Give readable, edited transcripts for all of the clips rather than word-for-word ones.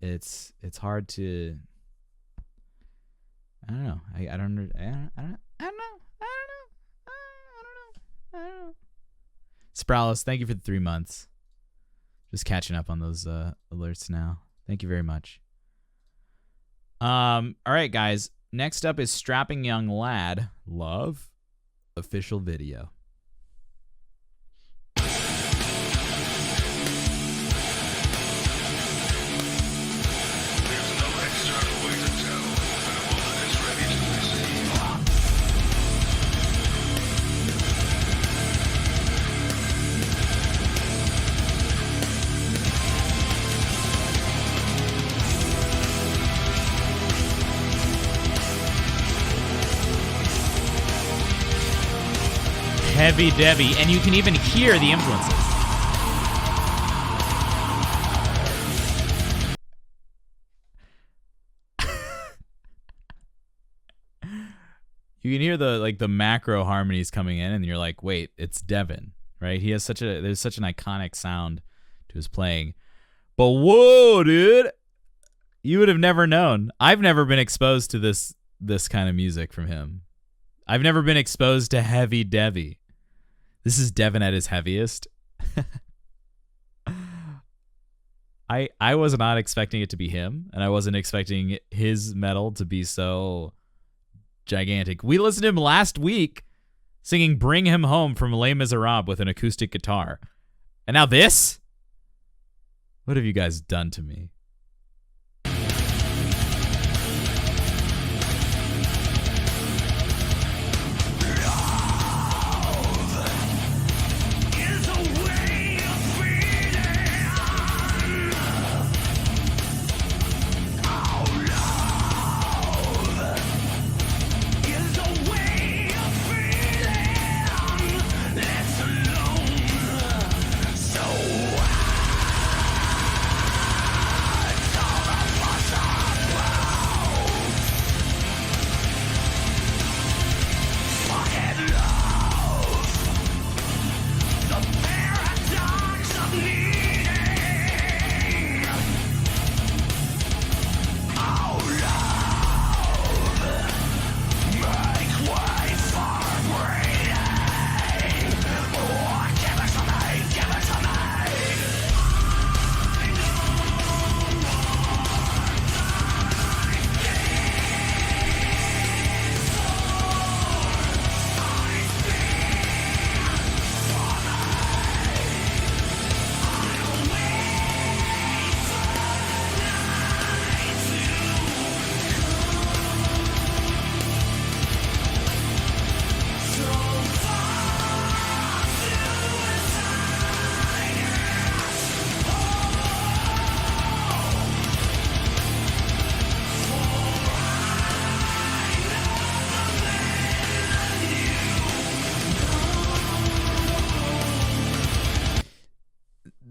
it's hard to. I don't know. I don't know. I don't know. Sprallos, thank you for the 3 months. Just catching up on those alerts now. Thank you very much. All right, guys. Next up is Strapping Young Lad. Love. Official video. Heavy Devy, and you can even hear the influences. You can hear the macro harmonies coming in, and you're like, wait, it's Devin, right? He has there's such an iconic sound to his playing. But whoa, dude, you would have never known. I've never been exposed to this kind of music from him. I've never been exposed to Heavy Devy. This is Devin at his heaviest. I was not expecting it to be him, and I wasn't expecting his metal to be so gigantic. We listened to him last week singing Bring Him Home from Les Miserables with an acoustic guitar. And now this? What have you guys done to me?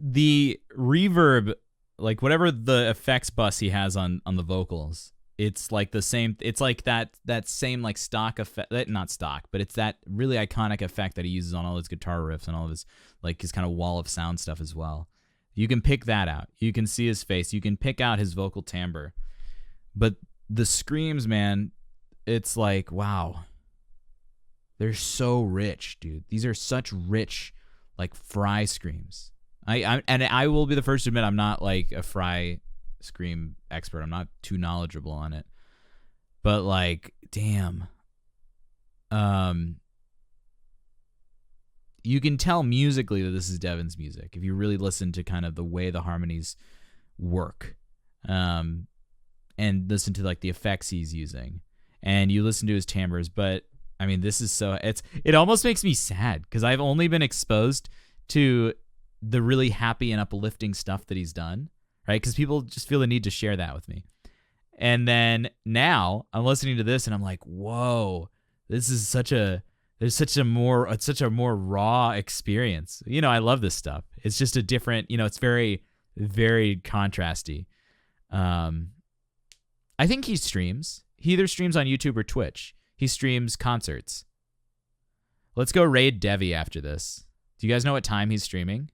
The reverb, like whatever the effects bus he has on the vocals, it's like the same. It's like that same like stock effect, not stock, but it's that really iconic effect that he uses on all his guitar riffs and all of his like his kind of wall of sound stuff as well. You can pick that out. You can see his face. You can pick out his vocal timbre. But the screams, man, it's like, wow. They're so rich, dude. These are such rich, like Fry screams. I will be the first to admit I'm not like a Fry scream expert. I'm not too knowledgeable on it. But like, damn. You can tell musically that this is Devin's music if you really listen to kind of the way the harmonies work. And listen to like the effects he's using. And you listen to his timbres, but I mean, this is so it almost makes me sad because I've only been exposed to the really happy and uplifting stuff that he's done, right? Because people just feel the need to share that with me. And then now I'm listening to this and I'm like, whoa, this is such a more raw experience. You know, I love this stuff. It's just a different, you know, it's very, very contrasty. I think he streams. He either streams on YouTube or Twitch. He streams concerts. Let's go raid Devy after this. Do you guys know what time he's streaming?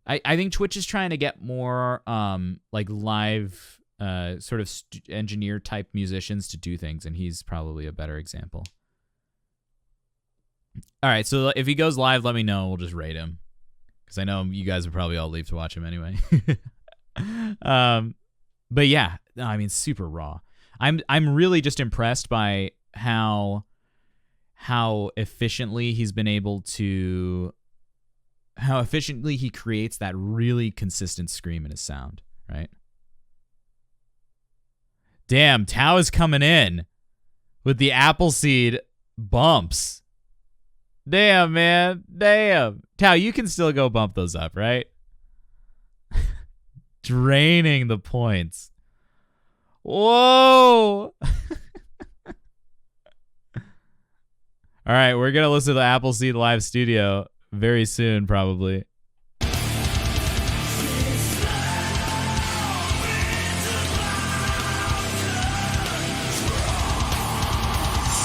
I think Twitch is trying to get more like live sort of engineer type musicians to do things, and he's probably a better example. All right, so if he goes live, let me know. We'll just rate him, because I know you guys would probably all leave to watch him anyway. But yeah, I mean, super raw. I'm really just impressed by how efficiently he's been able to, how efficiently he creates that really consistent scream in his sound, right? Damn, Tao is coming in with the Appleseed bumps. Damn, man. Damn. Tao, you can still go bump those up, right? Draining the points. Whoa. All right, we're going to listen to the Appleseed Live Studio very soon, probably.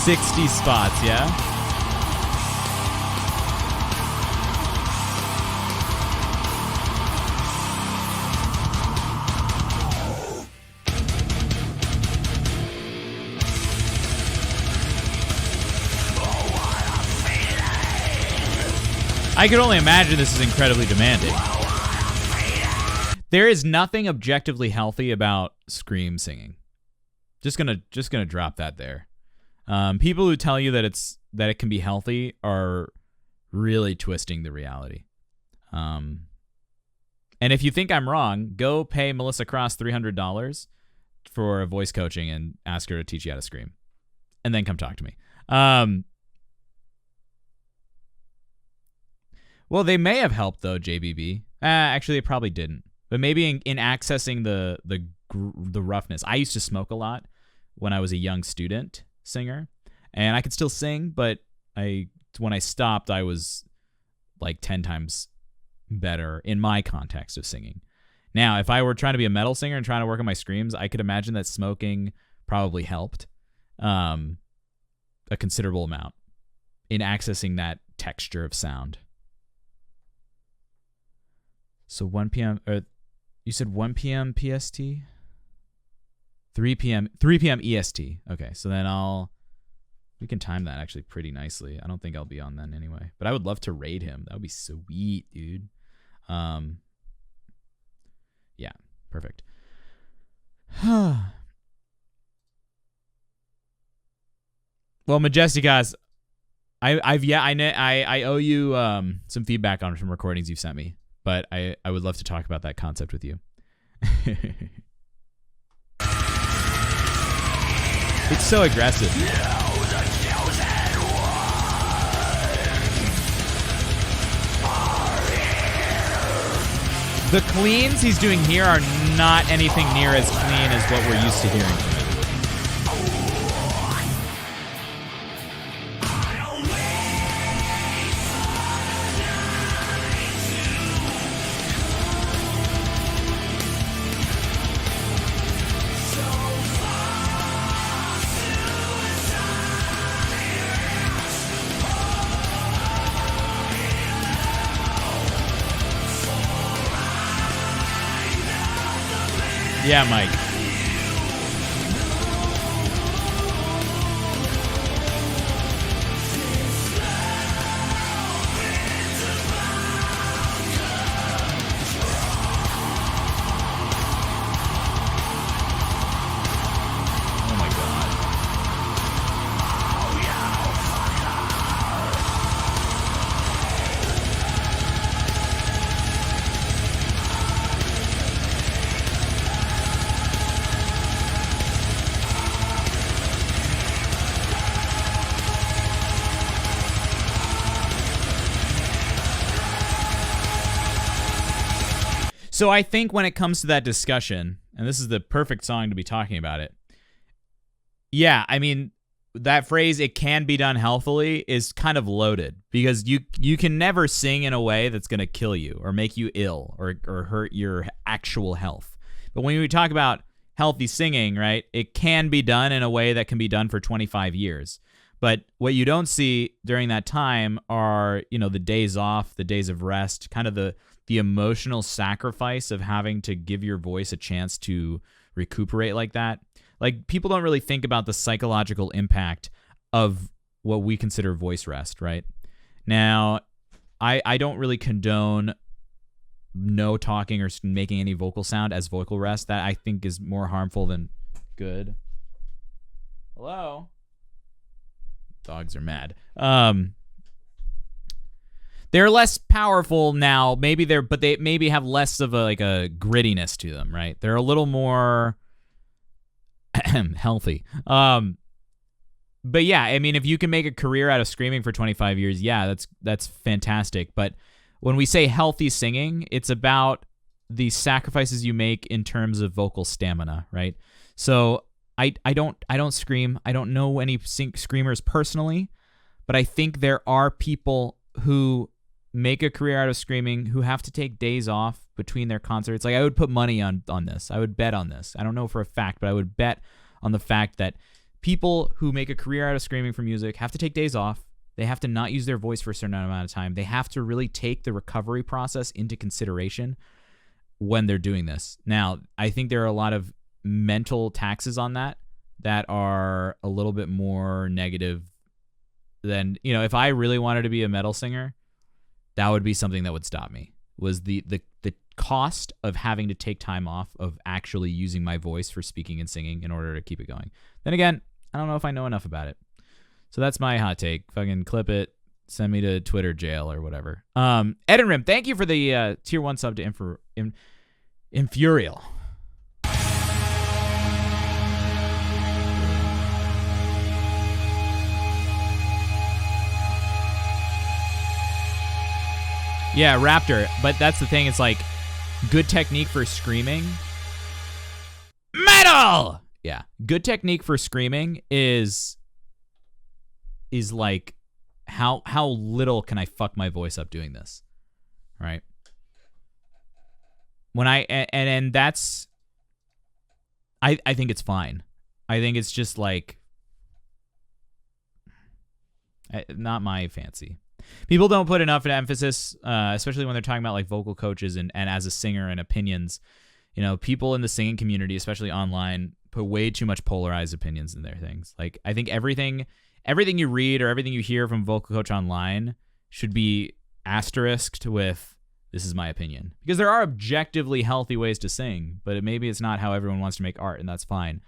60 spots, yeah? I could only imagine this is incredibly demanding. There is nothing objectively healthy about scream singing. Just gonna drop that there. People who tell you that it can be healthy are really twisting the reality. And if you think I'm wrong, go pay Melissa Cross $300 for voice coaching and ask her to teach you how to scream, and then come talk to me. Well, they may have helped though, JBB. Actually, it probably didn't. But maybe in accessing the roughness. I used to smoke a lot when I was a young student singer, and I could still sing, but when I stopped, I was like 10 times better in my context of singing. Now, if I were trying to be a metal singer and trying to work on my screams, I could imagine that smoking probably helped a considerable amount in accessing that texture of sound. So 1 p.m. You said 1 p.m. PST? 3 p.m. EST. Okay, so then we can time that actually pretty nicely. I don't think I'll be on then anyway. But I would love to raid him. That would be sweet, dude. Yeah, perfect. Well, Majesticas, I owe you some feedback on some recordings you've sent me. But I would love to talk about that concept with you. It's so aggressive. The cleans he's doing here are not anything near as clean as what we're used to hearing from him. Yeah, Mike. Oh my God. So I think when it comes to that discussion, and this is the perfect song to be talking about it, yeah, I mean, that phrase, it can be done healthily, is kind of loaded, because you can never sing in a way that's going to kill you or make you ill or hurt your actual health. But when we talk about healthy singing, right, it can be done in a way that can be done for 25 years. But what you don't see during that time are, the days off, the days of rest, kind of the the emotional sacrifice of having to give your voice a chance to recuperate like that. Like, people don't really think about the psychological impact of what we consider voice rest, right? Now, I don't really condone no talking or making any vocal sound as vocal rest. That I think is more harmful than good. Hello? Dogs are mad. They're less powerful now. But they maybe have less of a grittiness to them, right? They're a little more healthy. But yeah, I mean, if you can make a career out of screaming for 25 years, yeah, that's fantastic. But when we say healthy singing, it's about the sacrifices you make in terms of vocal stamina, right? So I don't scream. I don't know any screamers personally, but I think there are people who make a career out of screaming who have to take days off between their concerts. Like, I would put money on this. I would bet on this. I don't know for a fact, but I would bet on the fact that people who make a career out of screaming for music have to take days off. They have to not use their voice for a certain amount of time. They have to really take the recovery process into consideration when they're doing this. Now, I think there are a lot of mental taxes on that are a little bit more negative than, if I really wanted to be a metal singer, that would be something that would stop me, was the cost of having to take time off of actually using my voice for speaking and singing in order to keep it going. Then again, I don't know if I know enough about it. So that's my hot take. Fucking clip it. Send me to Twitter jail or whatever. Ed and Rim, thank you for the tier 1 sub to Infuriel. Yeah, Raptor. But that's the thing. It's like, good technique for screaming. Metal! Yeah. Good technique for screaming is like, how little can I fuck my voice up doing this? Right? When and that's, I think it's fine. I think it's just like, not my fancy. People don't put enough emphasis, especially when they're talking about like vocal coaches and as a singer and opinions. People in the singing community, especially online, put way too much polarized opinions in their things. Like, I think everything you read or everything you hear from vocal coach online should be asterisked with, this is my opinion. Because there are objectively healthy ways to sing, but maybe it's not how everyone wants to make art, and that's fine.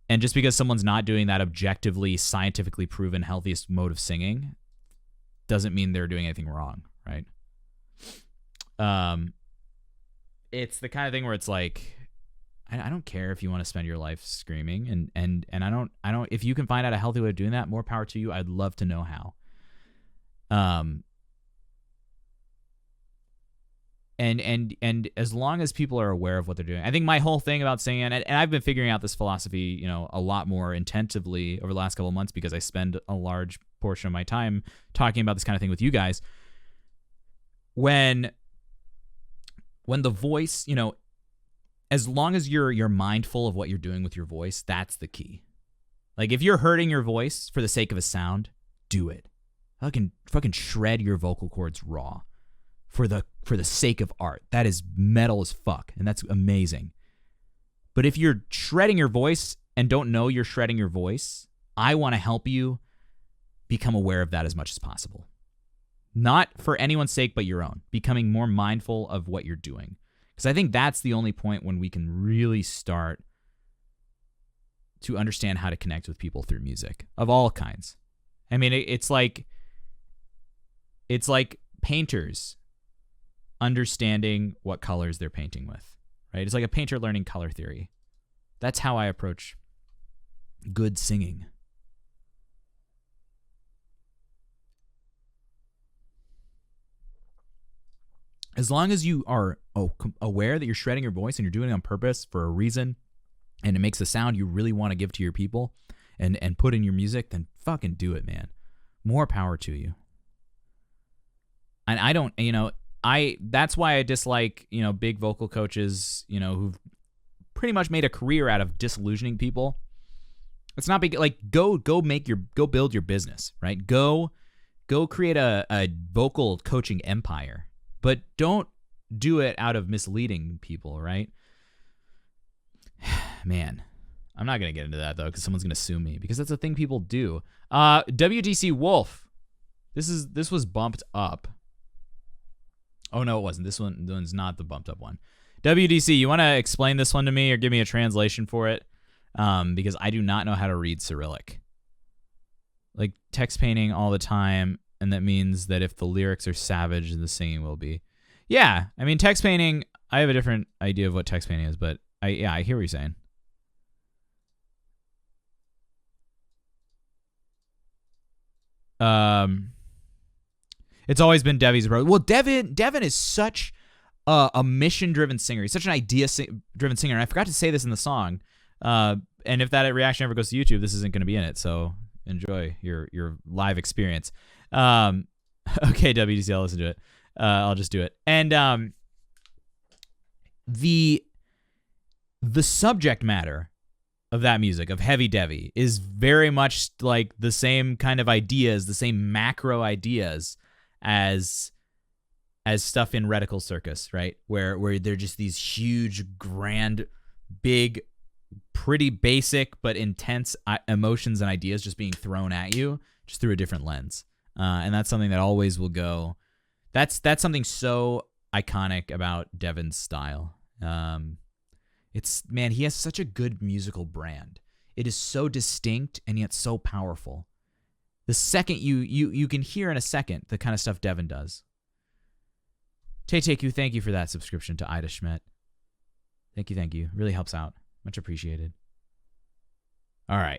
And just because someone's not doing that objectively, scientifically proven healthiest mode of singing doesn't mean they're doing anything wrong, right? It's the kind of thing where it's like, I don't care if you want to spend your life screaming, and I don't if you can find out a healthy way of doing that, more power to you. I'd love to know how. And as long as people are aware of what they're doing, I think my whole thing about singing, and I've been figuring out this philosophy, a lot more intensively over the last couple of months because I spend a large portion of my time talking about this kind of thing with you guys. When the voice, as long as you're mindful of what you're doing with your voice, that's the key. Like, if you're hurting your voice for the sake of a sound, do it. Fucking shred your vocal cords raw for the sake of art. That is metal as fuck, and that's amazing. But if you're shredding your voice and don't know you're shredding your voice, I want to help you become aware of that as much as possible. Not for anyone's sake, but your own. Becoming more mindful of what you're doing. Because I think that's the only point when we can really start to understand how to connect with people through music of all kinds. I mean, it's like painters understanding what colors they're painting with, right? It's like a painter learning color theory. That's how I approach good singing. As long as you are aware that you're shredding your voice and you're doing it on purpose for a reason, and it makes a sound you really want to give to your people and put in your music, then fucking do it, man. More power to you. And I don't, that's why I dislike, big vocal coaches, who've pretty much made a career out of disillusioning people. It's not big, like, go build your business, right? Go create a vocal coaching empire. but don't do it out of misleading people, right? Man, I'm not going to get into that, though, because someone's going to sue me, because that's a thing people do. WDC Wolf. This was bumped up. Oh, no, it wasn't. This one's not the bumped up one. WDC, you want to explain this one to me or give me a translation for it? Because I do not know how to read Cyrillic. Like, text painting all the time, and that means that if the lyrics are savage, the singing will be. Yeah, I mean, text painting, I have a different idea of what text painting is, but I hear what you're saying. It's always been Devy's approach. Well, Devin is such a mission-driven singer. He's such an idea-driven singer. And I forgot to say this in the song. And if that reaction ever goes to YouTube, this isn't going to be in it. So enjoy your live experience. Okay, WDC, I'll listen to it. I'll just do it. And the subject matter of that music, of Heavy Devy, is very much like the same kind of ideas, the same macro ideas as stuff in Reticle Circus, right? Where they're just these huge, grand, big, pretty basic but intense emotions and ideas just being thrown at you just through a different lens. And that's something that always will go. That's something so iconic about Devin's style. Man, he has such a good musical brand. It is so distinct and yet so powerful. The second you can hear in a second the kind of stuff Devin does. Tay-Take-You, thank you for that subscription to Ida Schmidt. Thank you. Really helps out. Much appreciated. All right.